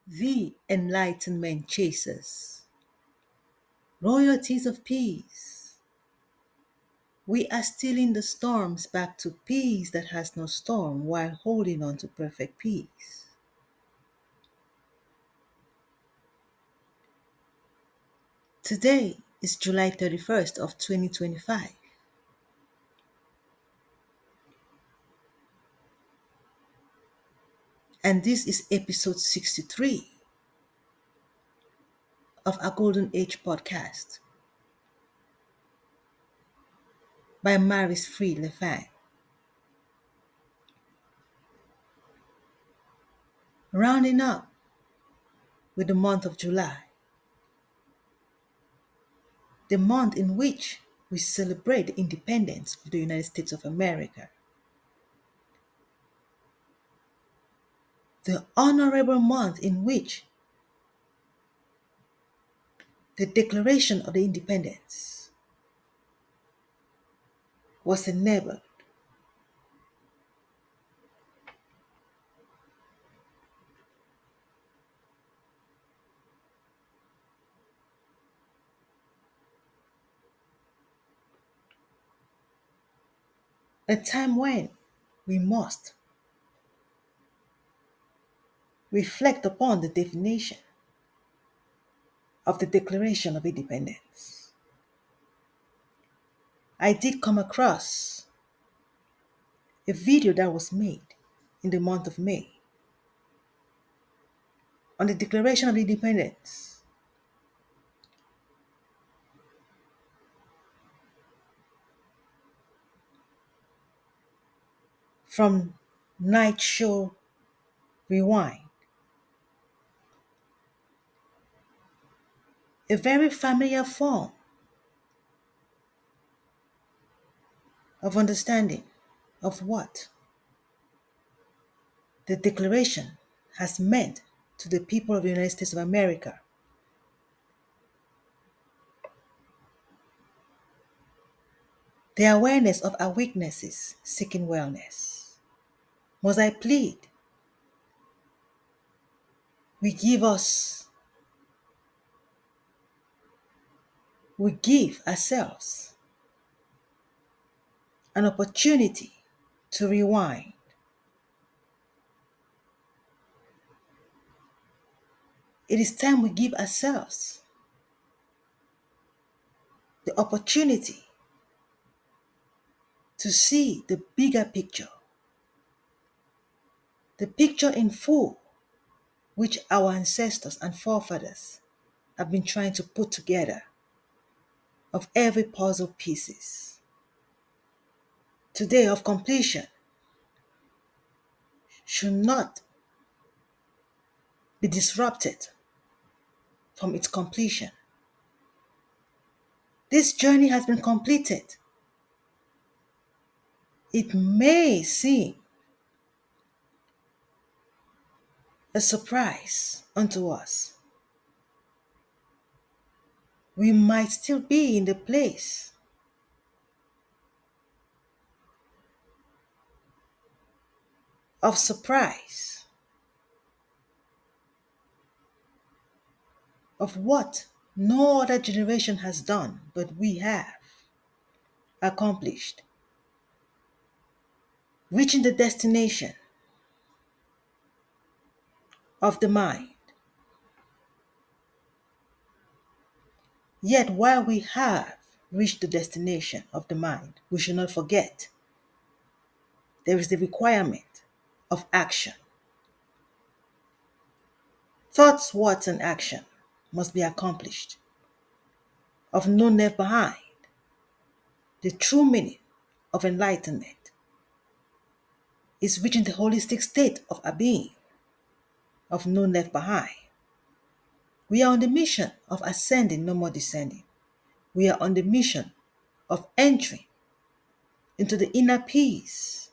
The Enlightenment Chasers. Royalties of Peace. We are stealing the storms back to peace that has no storm while holding on to perfect peace. Today is July 31st of 2025, and this is episode 63 of our Golden Age podcast by Maris Free Lefang. Rounding up with the month of July, the month in which we celebrate the independence of the United States of America. The honorable month in which the Declaration of the Independence was enabled. A time when we must reflect upon the definition of the Declaration of Independence. I did come across a video that was made in the month of May on the Declaration of Independence. From Night Show Rewind. A very familiar form of understanding of what the Declaration has meant to the people of the United States of America. The awareness of our weaknesses seeking wellness. Must I plead? We give ourselves an opportunity to rewind. It is time we give ourselves the opportunity to see the bigger picture, the picture in full which our ancestors and forefathers have been trying to put together of every puzzle pieces. Today of completion should not be disrupted from its completion. This journey has been completed. It may seem a surprise unto us. We might still be in the place of surprise of what no other generation has done, but we have accomplished, reaching the destination of the mind. Yet while we have reached the destination of the mind, we should not forget there is the requirement of action. Thoughts, words, and action must be accomplished. Of no left behind, the true meaning of enlightenment is reaching the holistic state of our being, of no left behind. We are on the mission of ascending, no more descending. We are on the mission of entering into the inner peace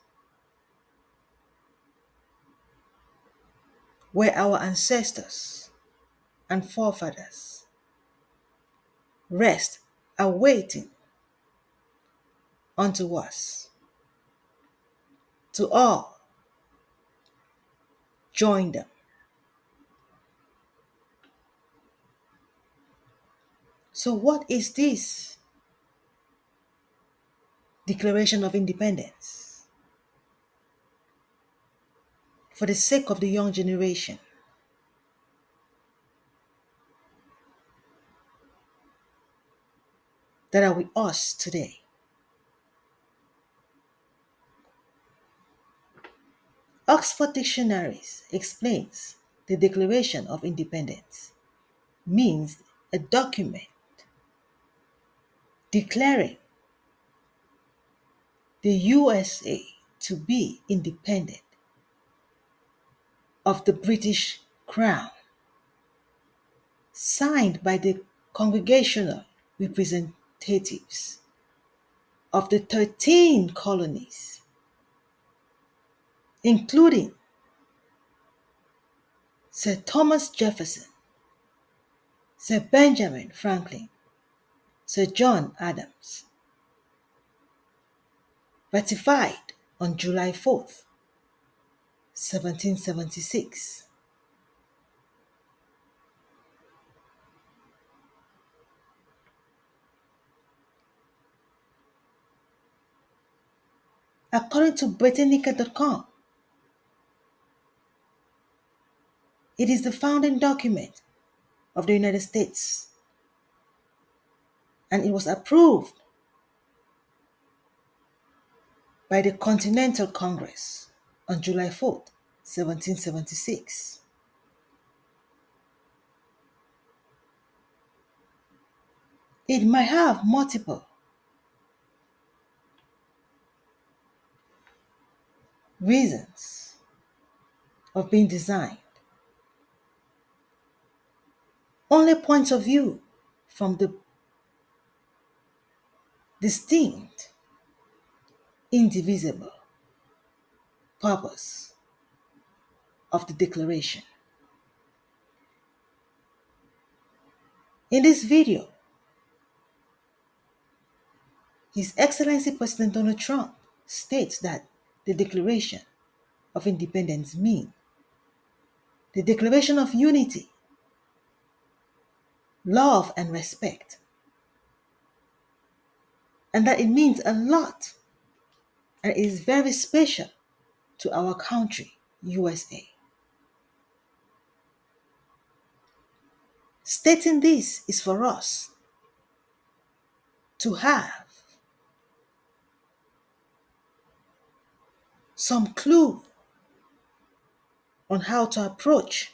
where our ancestors and forefathers rest, awaiting unto us. To all, join them So, what is this Declaration of Independence? For the sake of the young generation that are with us today, Oxford Dictionaries explains the Declaration of Independence means a document declaring the USA to be independent of the British Crown, signed by the congregational representatives of the 13 colonies, including Sir Thomas Jefferson, Sir Benjamin Franklin, Sir John Adams, ratified on July 4th, 1776. According to Britannica.com, it is the founding document of the United States, and it was approved by the Continental Congress on July 4th, 1776. It might have multiple reasons of being designed, only points of view from the distinct, indivisible purpose of the Declaration. In this video, His Excellency President Donald Trump states that the Declaration of Independence means the declaration of unity, love, and respect, and that it means a lot and is very special to our country, USA. Stating this is for us to have some clue on how to approach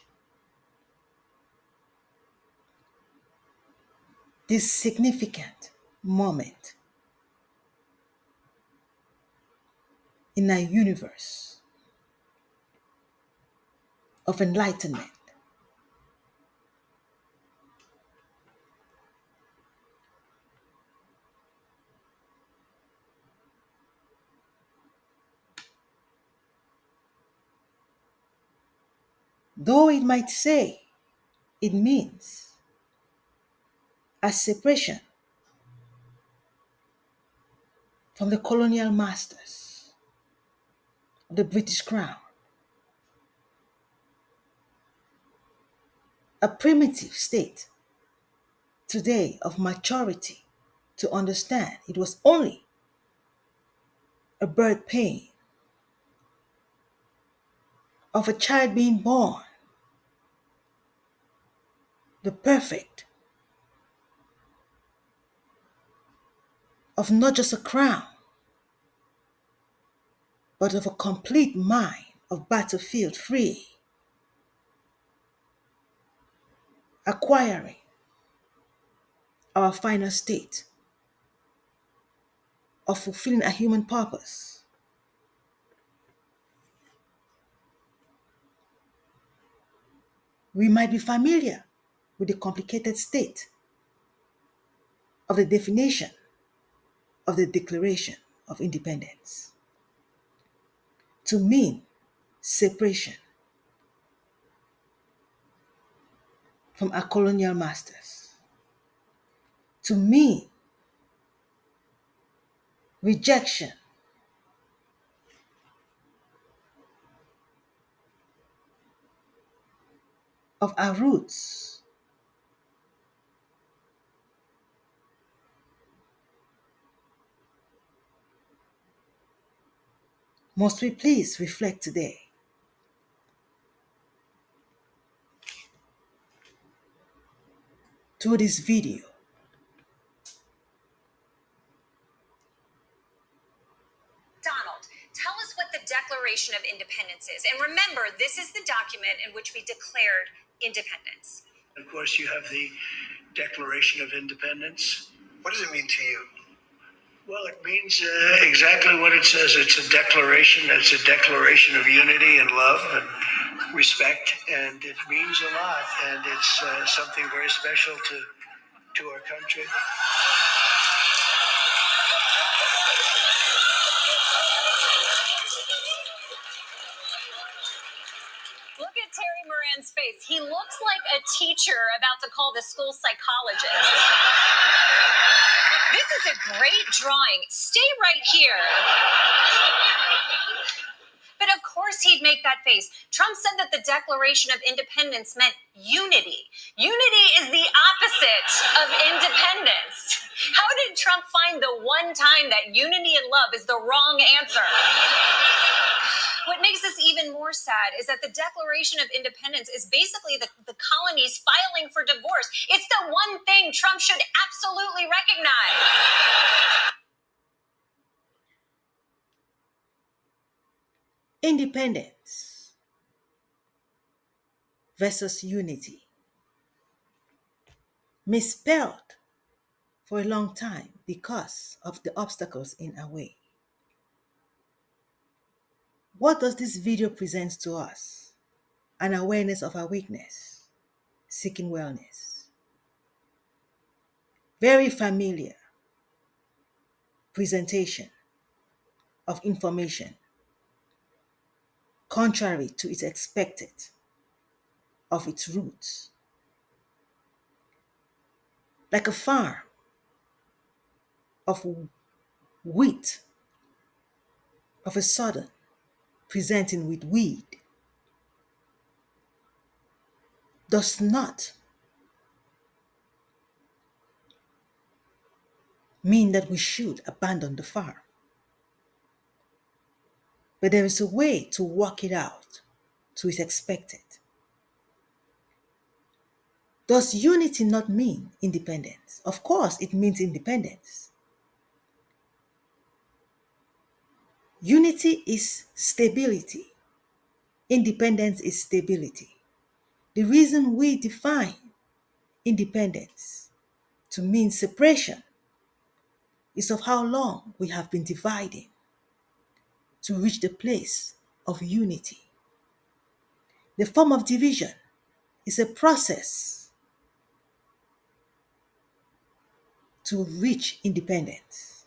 this significant moment in a universe of enlightenment. Though it might say it means a separation from the colonial masters of the British Crown, a primitive state today of maturity to understand it was only a birth pain of a child being born, the perfect of not just a crown, but of a complete mind of battlefield free, acquiring our final state of fulfilling a human purpose. We might be familiar with the complicated state of the definition of the Declaration of Independence to mean separation from our colonial masters, to mean rejection of our roots, Must we please reflect today? Through this video, Donald, tell us what the Declaration of Independence is. And remember, this is the document in which we declared independence. Of course, you have the Declaration of Independence. What does it mean to you? Well, it means exactly what it says. It's a declaration. It's a declaration of unity and love and respect, and it means a lot. And it's something very special to our country. Look at Terry Moran's face. He looks like a teacher about to call the school psychologist. This is a great drawing. Stay right here. But of course he'd make that face. Trump said that the Declaration of Independence meant unity. Unity is the opposite of independence. How did Trump find the one time that unity and love is the wrong answer? What makes this even more sad is that the Declaration of Independence is basically the colonies filing for divorce. It's the one thing Trump should absolutely recognize. independence versus unity. Misspelled for a long time because of the obstacles in our way. What does this video present to us? An awareness of our weakness, seeking wellness. Very familiar presentation of information, contrary to its expected of its roots. Like a farm of wheat, of a sudden presenting with weed, does not mean that we should abandon the farm. But there is a way to work it out to its expected. Does unity not mean independence? Of course, it means independence. Unity is stability. Independence is stability. The reason we define independence to mean separation is of how long we have been dividing to reach the place of unity. The form of division is a process to reach independence.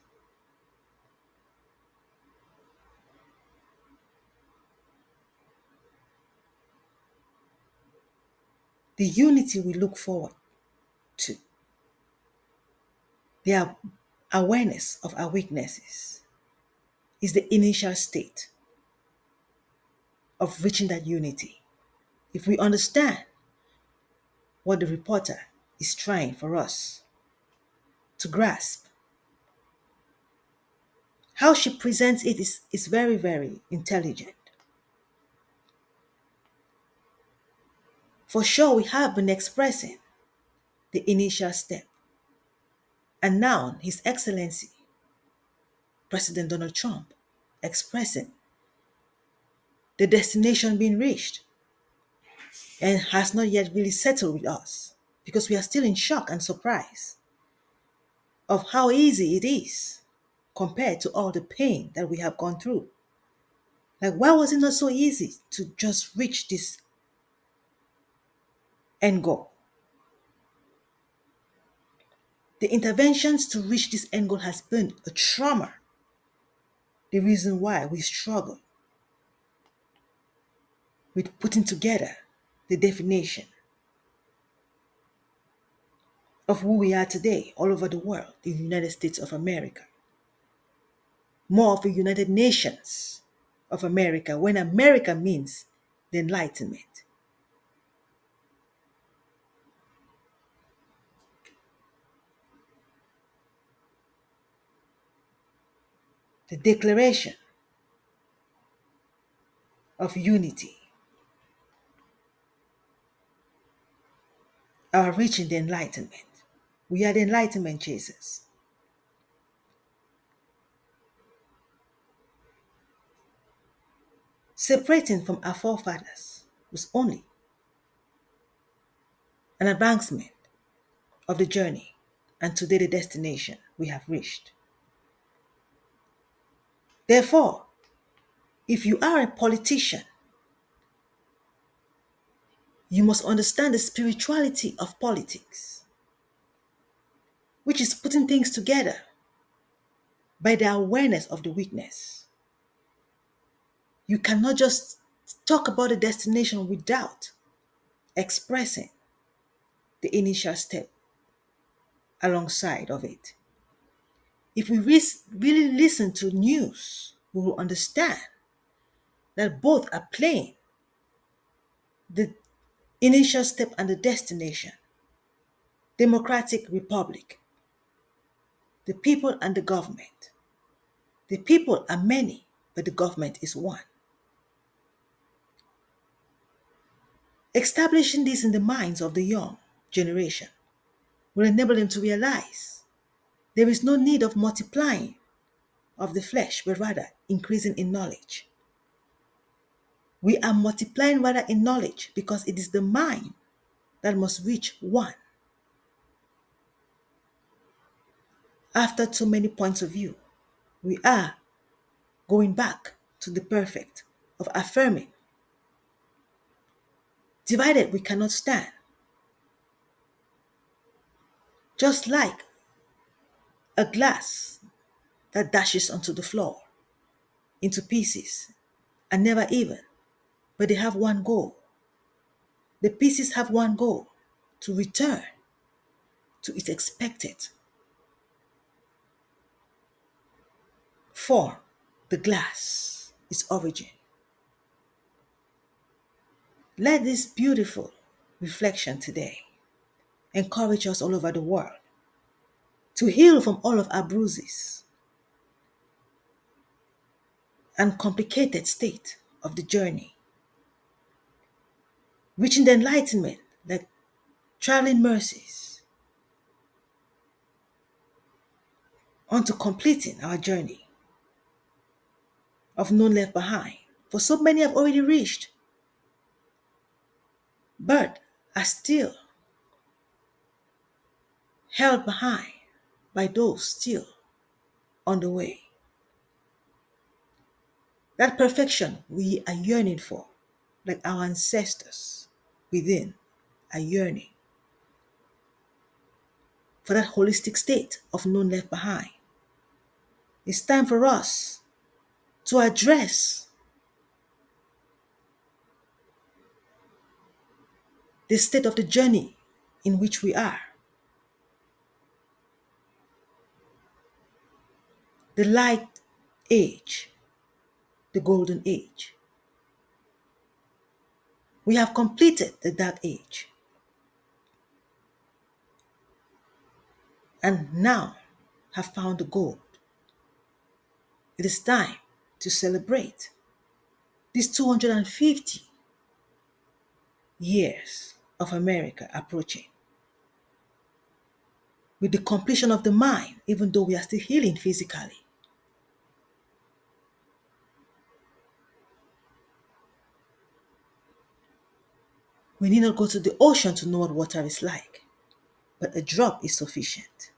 The unity we look forward to, the awareness of our weaknesses, is the initial state of reaching that unity. If we understand what the reporter is trying for us to grasp, how she presents it is very, very intelligent. For sure, we have been expressing the initial step. And now, His Excellency, President Donald Trump, expressing the destination being reached and has not yet really settled with us because we are still in shock and surprise of how easy it is compared to all the pain that we have gone through. Like, why was it not so easy to just reach this end goal? The interventions to reach this end goal has been a trauma. The reason why we struggle with putting together the definition of who we are today all over the world, the United States of America. More of the United Nations of America, when America means the Enlightenment. The Declaration of unity, are reaching the enlightenment. We are the enlightenment chasers. Separating from our forefathers was only an advancement of the journey, and today the destination we have reached. Therefore, if you are a politician, you must understand the spirituality of politics, which is putting things together by the awareness of the weakness. You cannot just talk about the destination without expressing the initial step alongside of it. If we really listen to news, we will understand that both are playing the initial step and the destination. Democratic Republic, the people and the government. The people are many, but the government is one. Establishing this in the minds of the young generation will enable them to realize there is no need of multiplying of the flesh, but rather increasing in knowledge. We are multiplying rather in knowledge because it is the mind that must reach one. After too many points of view, we are going back to the perfect of affirming. Divided, we cannot stand. Just like a glass that dashes onto the floor into pieces and never even, but they have one goal. The pieces have one goal: to return to its expected form, the glass, its origin. Let this beautiful reflection today encourage us all over the world to heal from all of our bruises and complicated state of the journey, reaching the enlightenment like traveling mercies onto completing our journey of none left behind. For so many have already reached, but are still held behind by those still on the way. That perfection we are yearning for, like our ancestors within are yearning for that holistic state of none left behind. It's time for us to address the state of the journey in which we are. The light age, the golden age. We have completed the dark age and now have found the gold. It is time to celebrate these 250 years of America approaching with the completion of the mind, even though we are still healing physically. We need not go to the ocean to know what water is like, but a drop is sufficient.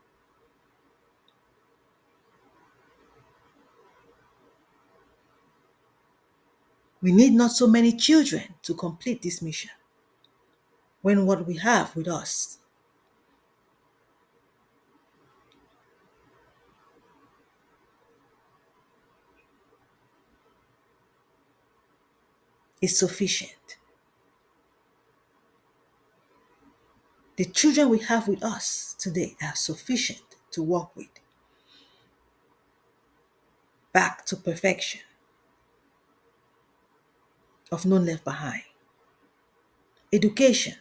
We need not so many children to complete this mission, when what we have with us is sufficient. The children we have with us today are sufficient to walk with back to perfection of none left behind. Education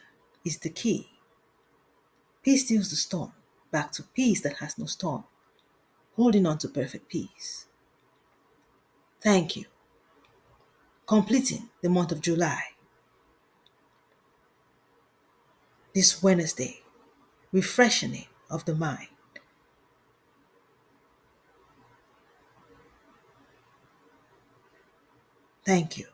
is the key. Peace steals the storm, back to peace that has no storm, holding on to perfect peace. Thank you. completing the month of July. This Wednesday, refreshing of the mind. Thank you.